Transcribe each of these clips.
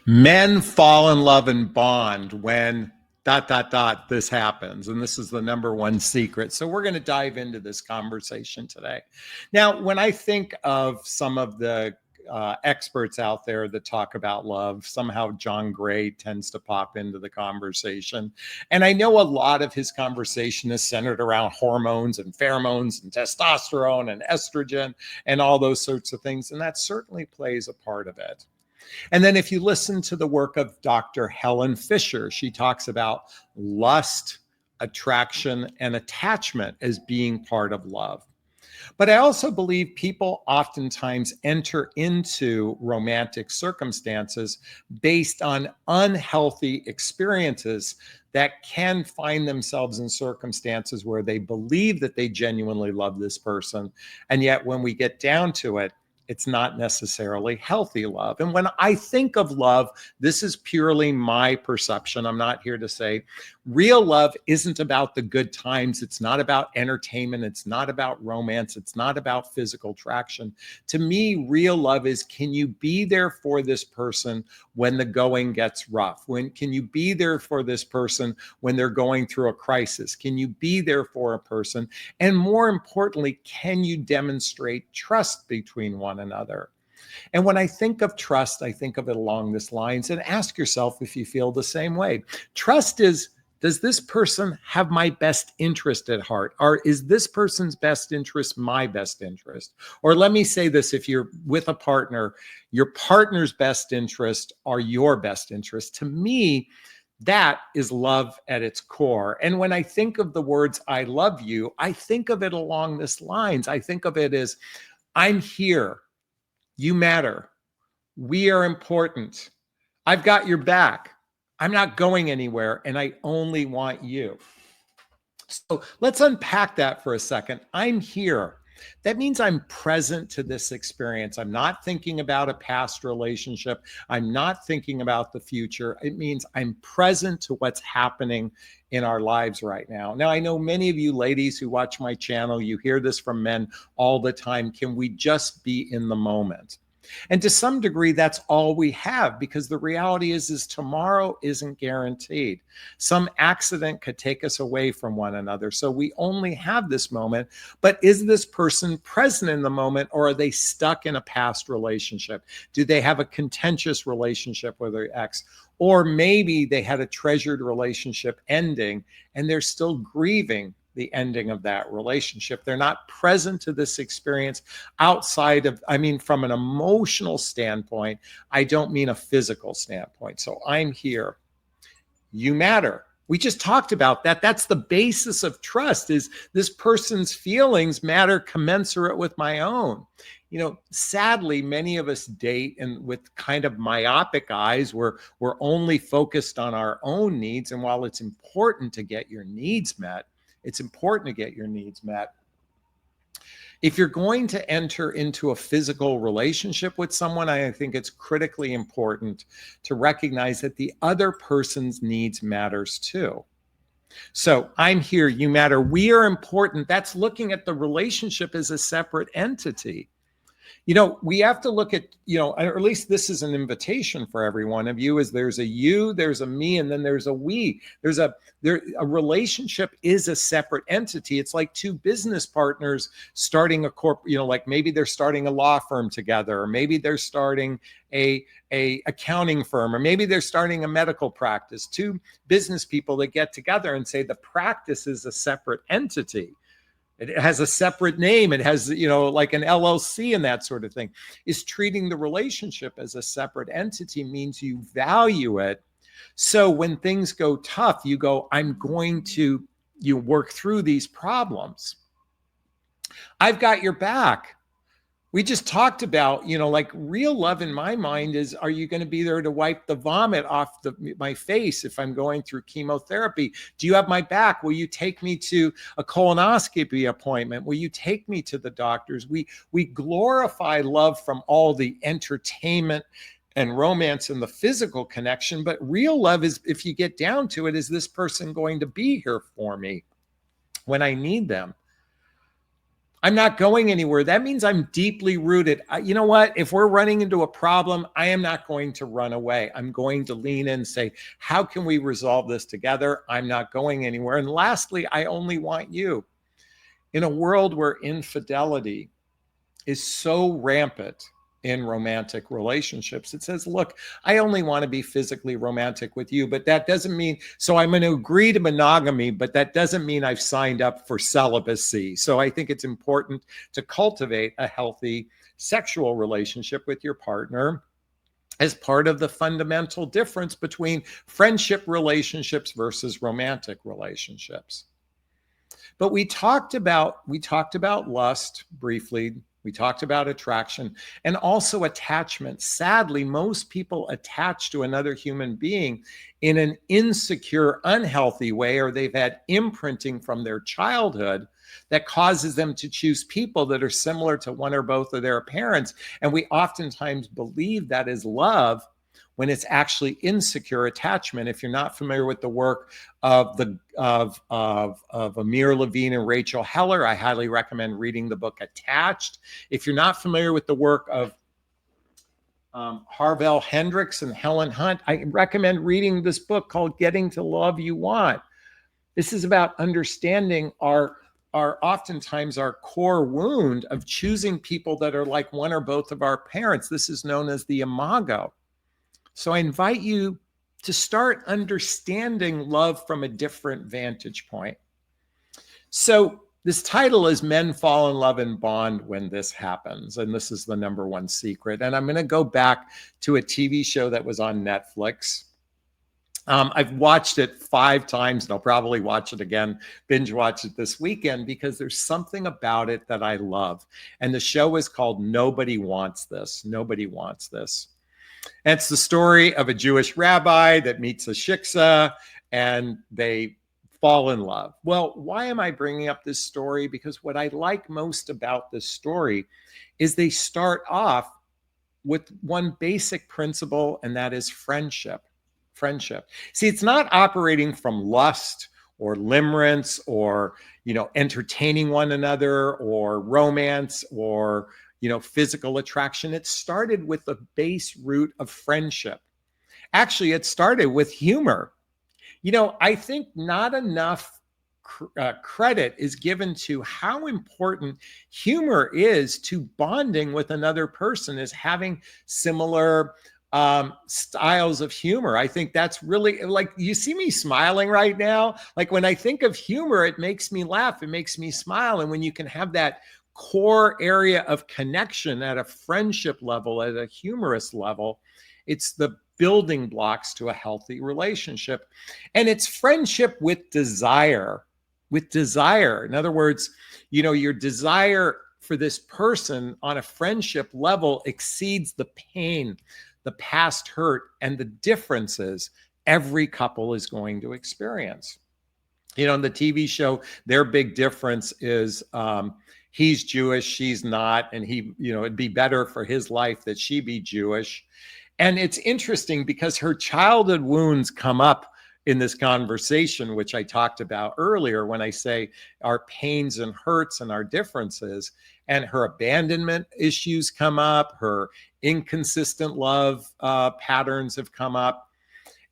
Men fall in love and bond when this happens. And this is the number one secret. So we're going to dive into this conversation today. Now, when I think of some of the experts out there that talk about love, somehow John Gray tends to pop into the conversation. And I know a lot of his conversation is centered around hormones and pheromones and testosterone and estrogen and all those sorts of things. And that certainly plays a part of it. And then if you listen to the work of Dr. Helen Fisher, she talks about lust, attraction, and attachment as being part of love. But I also believe people oftentimes enter into romantic circumstances based on unhealthy experiences that can find themselves in circumstances where they believe that they genuinely love this person. And yet when we get down to it, it's not necessarily healthy love. And when I think of love, this is purely my perception. I'm not here to say real love isn't about the good times. It's not about entertainment. It's not about romance. It's not about physical attraction. To me, real love is, can you be there for this person when the going gets rough? Can you be there for this person when they're going through a crisis? Can you be there for a person? And more importantly, can you demonstrate trust between one another? And when I think of trust, I think of it along this lines, and ask yourself if you feel the same way. Trust is, does this person have my best interest at heart? Or is this person's best interest my best interest? Or let me say this, if you're with a partner, your partner's best interest are your best interest. To me, that is love at its core. And when I think of the words, I love you, I think of it along this lines. I think of it as, I'm here. You matter. We are important. I've got your back. I'm not going anywhere, and I only want you. So let's unpack that for a second. I'm here. That means I'm present to this experience. I'm not thinking about a past relationship. I'm not thinking about the future. It means I'm present to what's happening in our lives right now. Now, I know many of you ladies who watch my channel, you hear this from men all the time. Can we just be in the moment? And to some degree, that's all we have, because the reality is tomorrow isn't guaranteed. Some accident could take us away from one another. So we only have this moment. But is this person present in the moment, or are they stuck in a past relationship? Do they have a contentious relationship with their ex? Or maybe they had a treasured relationship ending and they're still grieving the ending of that relationship. They're not present to this experience outside of, from an emotional standpoint. I don't mean a physical standpoint. So I'm here. You matter. We just talked about that. That's the basis of trust, is this person's feelings matter commensurate with my own. Sadly, many of us date and with kind of myopic eyes. We're only focused on our own needs. And while it's important to get your needs met, it's important to get your needs met. If you're going to enter into a physical relationship with someone, I think it's critically important to recognize that the other person's needs matters too. So I'm here, you matter, we are important. That's looking at the relationship as a separate entity. We have to look at, or at least this is an invitation for every one of you, is there's a you, there's a me, and then there's a we. A relationship is a separate entity. It's like two business partners starting a like maybe they're starting a law firm together, or maybe they're starting a accounting firm, or maybe they're starting a medical practice. Two business people that get together and say the practice is a separate entity. It has a separate name. It has, like an LLC and that sort of thing. Is treating the relationship as a separate entity means you value it. So when things go tough, you go, I'm going to work through these problems. I've got your back. We just talked about, like real love in my mind is, are you going to be there to wipe the vomit off my face if I'm going through chemotherapy? Do you have my back? Will you take me to a colonoscopy appointment? Will you take me to the doctors? We glorify love from all the entertainment and romance and the physical connection. But real love is, if you get down to it, is this person going to be here for me when I need them? I'm not going anywhere. That means I'm deeply rooted. You know what? If we're running into a problem, I am not going to run away. I'm going to lean in and say, how can we resolve this together? I'm not going anywhere. And lastly, I only want you. In a world where infidelity is so rampant in romantic relationships, it says, look, I only want to be physically romantic with you, but that doesn't mean, so I'm going to agree to monogamy, but that doesn't mean I've signed up for celibacy. So I think it's important to cultivate a healthy sexual relationship with your partner as part of the fundamental difference between friendship relationships versus romantic relationships. But we talked about lust briefly. We talked about attraction and also attachment. Sadly, most people attach to another human being in an insecure, unhealthy way, or they've had imprinting from their childhood that causes them to choose people that are similar to one or both of their parents. And we oftentimes believe that is love when it's actually insecure attachment. If you're not familiar with the work of Amir Levine and Rachel Heller, I highly recommend reading the book Attached. If you're not familiar with the work of Harvell Hendricks and Helen Hunt, I recommend reading this book called Getting to Love You Want. This is about understanding our oftentimes our core wound of choosing people that are like one or both of our parents. This is known as the imago. So I invite you to start understanding love from a different vantage point. So this title is Men Fall in Love and Bond When This Happens. And this is the number one secret. And I'm going to go back to a TV show that was on Netflix. I've watched it 5 times and I'll probably watch it again, binge watch it this weekend, because there's something about it that I love. And the show is called Nobody Wants This. Nobody Wants This. And it's the story of a Jewish rabbi that meets a shiksa and they fall in love. Well, why am I bringing up this story? Because what I like most about this story is they start off with one basic principle, and that is friendship. Friendship. See, it's not operating from lust or limerence or, entertaining one another or romance or physical attraction. It started with the base root of friendship. Actually, it started with humor. I think not enough credit is given to how important humor is to bonding with another person, is having similar styles of humor. I think that's really, like, you see me smiling right now. Like, when I think of humor, it makes me laugh. It makes me smile. And when you can have that core area of connection at a friendship level, at a humorous level, it's the building blocks to a healthy relationship. And it's friendship with desire. In other words, your desire for this person on a friendship level exceeds the pain, the past hurt, and the differences every couple is going to experience. In the TV show, their big difference is he's Jewish, she's not, and it'd be better for his life that she be Jewish. And it's interesting because her childhood wounds come up in this conversation, which I talked about earlier when I say our pains and hurts and our differences, and her abandonment issues come up, her inconsistent love patterns have come up.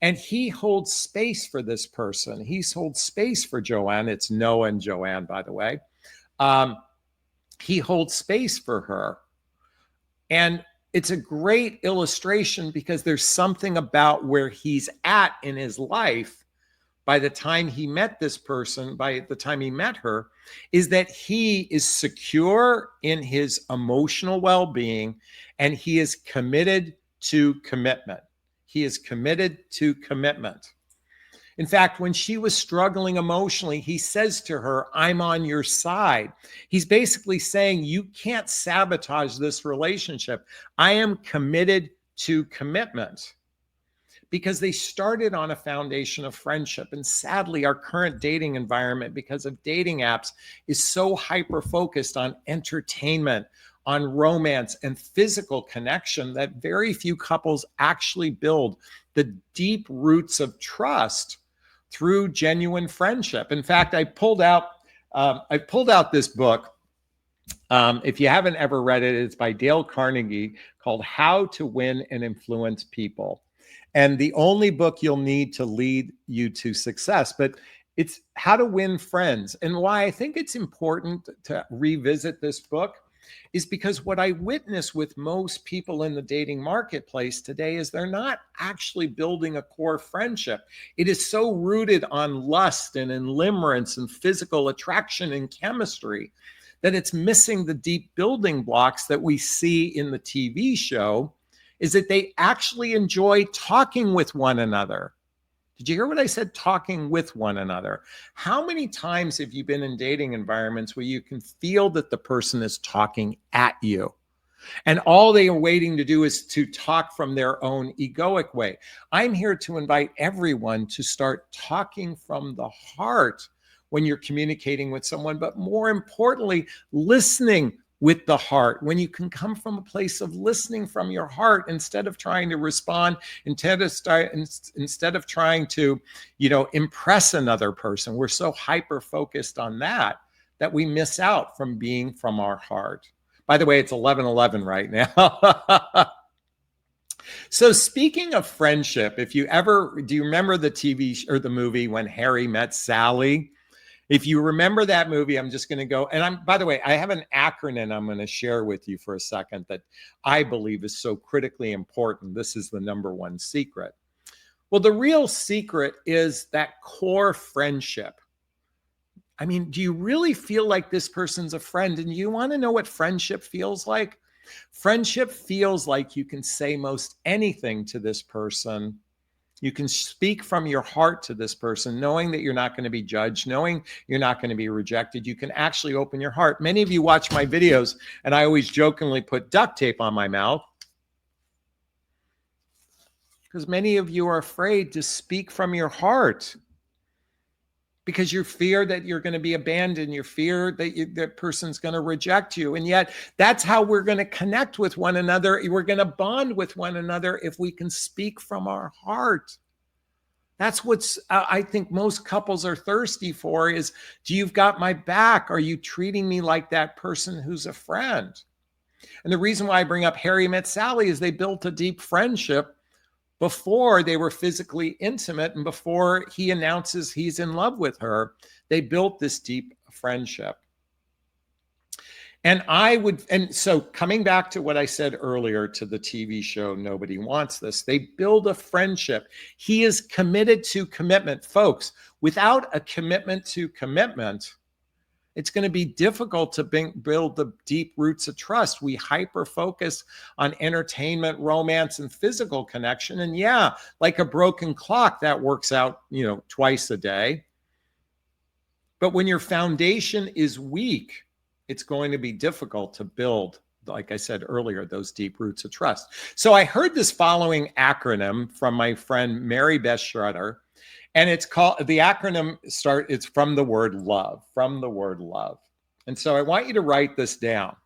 And he holds space for this person. He holds space for Joanne. It's Noah and Joanne, by the way. He holds space for her. And it's a great illustration because there's something about where he's at in his life by the time he met this person, by the time he met her, is that he is secure in his emotional well-being and he is committed to commitment. He is committed to commitment. In fact, when she was struggling emotionally, he says to her, I'm on your side. He's basically saying, you can't sabotage this relationship. I am committed to commitment. Because they started on a foundation of friendship. And sadly, our current dating environment, because of dating apps, is so hyper-focused on entertainment, on romance and physical connection that very few couples actually build the deep roots of trust through genuine friendship. In fact, I pulled out this book. If you haven't ever read it, it's by Dale Carnegie, called How to Win and Influence People. And the only book you'll need to lead you to success, but it's How to Win Friends. And why I think it's important to revisit this book is because what I witness with most people in the dating marketplace today is they're not actually building a core friendship. It is so rooted on lust and in limerence and physical attraction and chemistry that it's missing the deep building blocks that we see in the TV show, is that they actually enjoy talking with one another. Did you hear what I said? Talking with one another. How many times have you been in dating environments where you can feel that the person is talking at you? And all they are waiting to do is to talk from their own egoic way. I'm here to invite everyone to start talking from the heart when you're communicating with someone, but more importantly, listening with the heart. When you can come from a place of listening from your heart instead of trying to respond, instead of trying to, impress another person. We're so hyper focused on that we miss out from being from our heart. By the way, it's 11:11 right now. So speaking of friendship, do you remember the TV or the movie When Harry Met Sally? If you remember that movie, I'm just going to go. And by the way, I have an acronym I'm going to share with you for a second that I believe is so critically important. This is the number one secret. Well, the real secret is that core friendship. I mean, do you really feel like this person's a friend? And you want to know what friendship feels like? Friendship feels like you can say most anything to this person. You can speak from your heart to this person, knowing that you're not going to be judged, knowing you're not going to be rejected. You can actually open your heart. Many of you watch my videos, and I always jokingly put duct tape on my mouth because many of you are afraid to speak from your heart because you fear that you're going to be abandoned. You fear that that person's going to reject you. And yet that's how we're going to connect with one another. We're going to bond with one another if we can speak from our heart. That's what's I think most couples are thirsty for is, do you've got my back? Are you treating me like that person who's a friend? And the reason why I bring up Harry Met Sally is they built a deep friendship before they were physically intimate and before he announces he's in love with her. They built this deep friendship. And so coming back to what I said earlier to the TV show, Nobody Wants This, they build a friendship. He is committed to commitment. Folks, without a commitment to commitment, it's going to be difficult to build the deep roots of trust. We hyper focus on entertainment, romance, and physical connection. And yeah, like a broken clock, that works out, twice a day. But when your foundation is weak, it's going to be difficult to build, like I said earlier, those deep roots of trust. So I heard this following acronym from my friend Mary Beth Schroeder. And it's from the word love, And so I want you to write this down.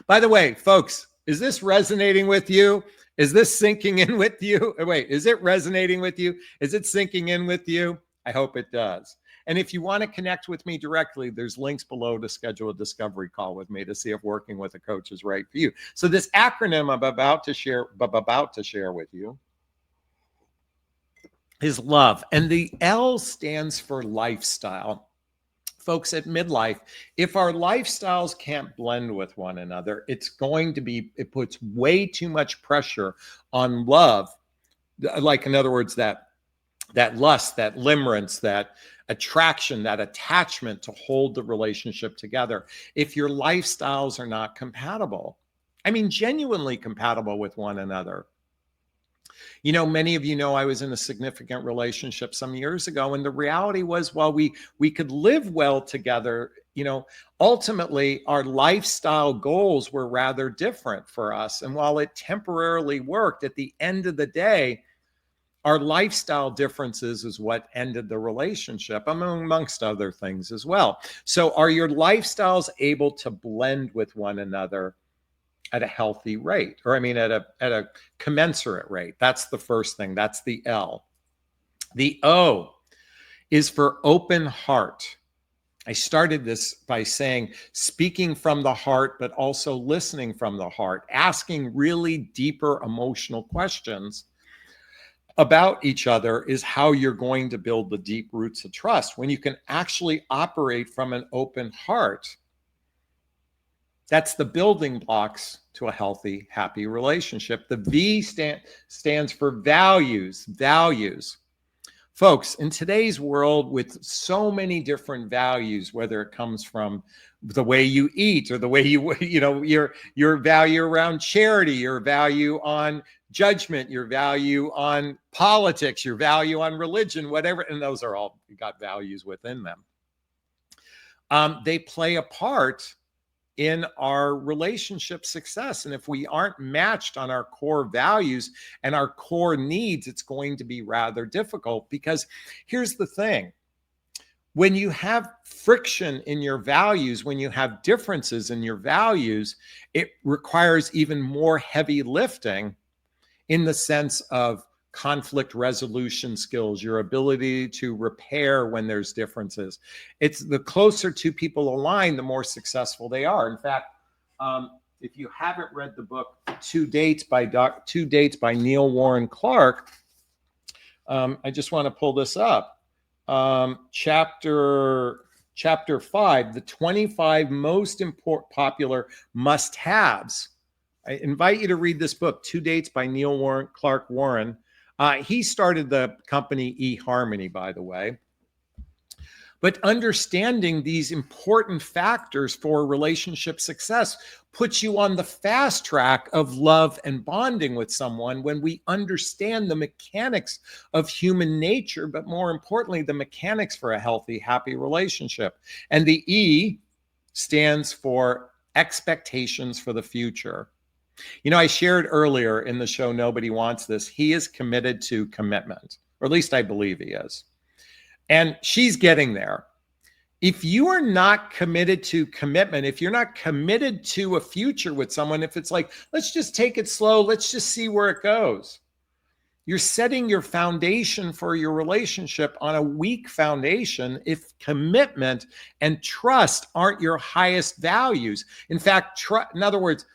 By the way, folks, is this resonating with you? Is this sinking in with you? Wait, is it resonating with you? Is it sinking in with you? I hope it does. And if you want to connect with me directly, there's links below to schedule a discovery call with me to see if working with a coach is right for you. So this acronym I'm about to share with you is love. And the L stands for lifestyle. Folks, at midlife, if our lifestyles can't blend with one another, it puts way too much pressure on love. Like, in other words, that lust, that limerence, that attraction, that attachment to hold the relationship together. If your lifestyles are not compatible, genuinely compatible with one another. Many of you know I was in a significant relationship some years ago, and the reality was, while we could live well together, ultimately our lifestyle goals were rather different for us. And while it temporarily worked, at the end of the day, our lifestyle differences is what ended the relationship, amongst other things as well. So are your lifestyles able to blend with one another at a healthy rate, or at a commensurate rate? That's the first thing. That's the L. The O is for open heart. I started this by saying speaking from the heart, but also listening from the heart, asking really deeper emotional questions about each other is how you're going to build the deep roots of trust. When you can actually operate from an open heart, that's the building blocks to a healthy, happy relationship. The V stands for values. Values. Folks, in today's world with so many different values, whether it comes from the way you eat or the way your value around charity, your value on judgment, your value on politics, your value on religion, whatever, and those are all got values within them. They play a part in our relationship success. And if we aren't matched on our core values and our core needs, it's going to be rather difficult, because here's the thing. When you have friction in your values, when you have differences in your values, it requires even more heavy lifting in the sense of conflict resolution skills, your ability to repair when there's differences. It's the closer two people align, the more successful they are. In fact, if you haven't read the book Two Dates by Neil Warren Clark, I just want to pull this up. Chapter 5, the 25 most popular must-haves. I invite you to read this book, Two Dates by Neil Clark Warren. He started the company eHarmony, by the way. But understanding these important factors for relationship success puts you on the fast track of love and bonding with someone when we understand the mechanics of human nature, but more importantly, the mechanics for a healthy, happy relationship. And the E stands for expectations for the future. You know, I shared earlier in the show, Nobody Wants This. He is committed to commitment, or at least I believe he is. And she's getting there. If you are not committed to commitment, if you're not committed to a future with someone, if it's like, let's just take it slow, let's just see where it goes, you're setting your foundation for your relationship on a weak foundation if commitment and trust aren't your highest values. In fact, in other words,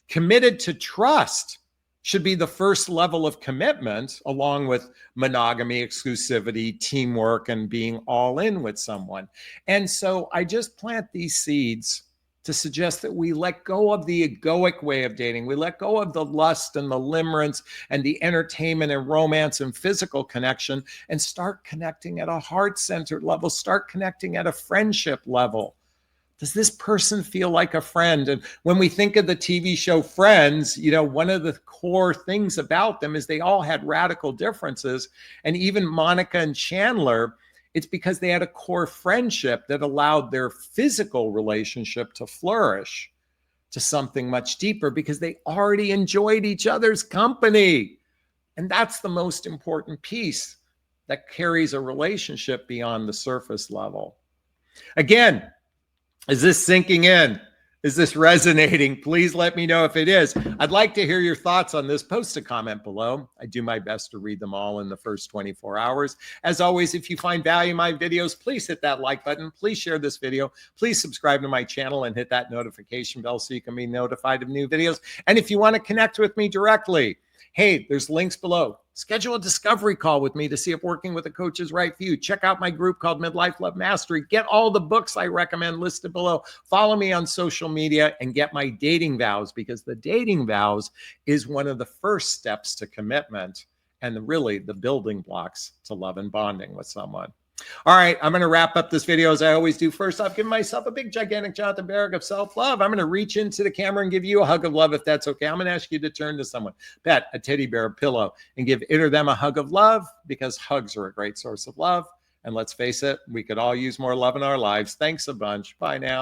committed to trust should be the first level of commitment, along with monogamy, exclusivity, teamwork, and being all in with someone. And so I just plant these seeds to suggest that we let go of the egoic way of dating. We let go of the lust and the limerence and the entertainment and romance and physical connection and start connecting at a heart-centered level, start connecting at a friendship level. Does this person feel like a friend? And when we think of the TV show Friends, you know, one of the core things about them is they all had radical differences. And even Monica and Chandler, it's because they had a core friendship that allowed their physical relationship to flourish to something much deeper because they already enjoyed each other's company. And that's the most important piece that carries a relationship beyond the surface level. Again, is this sinking in? Is this resonating? Please let me know if it is. I'd like to hear your thoughts on this. Post a comment below. I do my best to read them all in the first 24 hours. As always, if you find value in my videos, please hit that like button. Please share this video. Please subscribe to my channel and hit that notification bell so you can be notified of new videos. And if you want to connect with me directly, hey, there's links below. Schedule a discovery call with me to see if working with a coach is right for you. Check out my group called Midlife Love Mastery. Get all the books I recommend listed below. Follow me on social media and get my dating vows, because the dating vows is one of the first steps to commitment and really the building blocks to love and bonding with someone. All right, I'm going to wrap up this video as I always do. First off, give myself a big, gigantic Jonathan Barrick of self-love. I'm going to reach into the camera and give you a hug of love if that's okay. I'm going to ask you to turn to someone, pet, a teddy bear, a pillow, and give it or them a hug of love, because hugs are a great source of love. And let's face it, we could all use more love in our lives. Thanks a bunch. Bye now.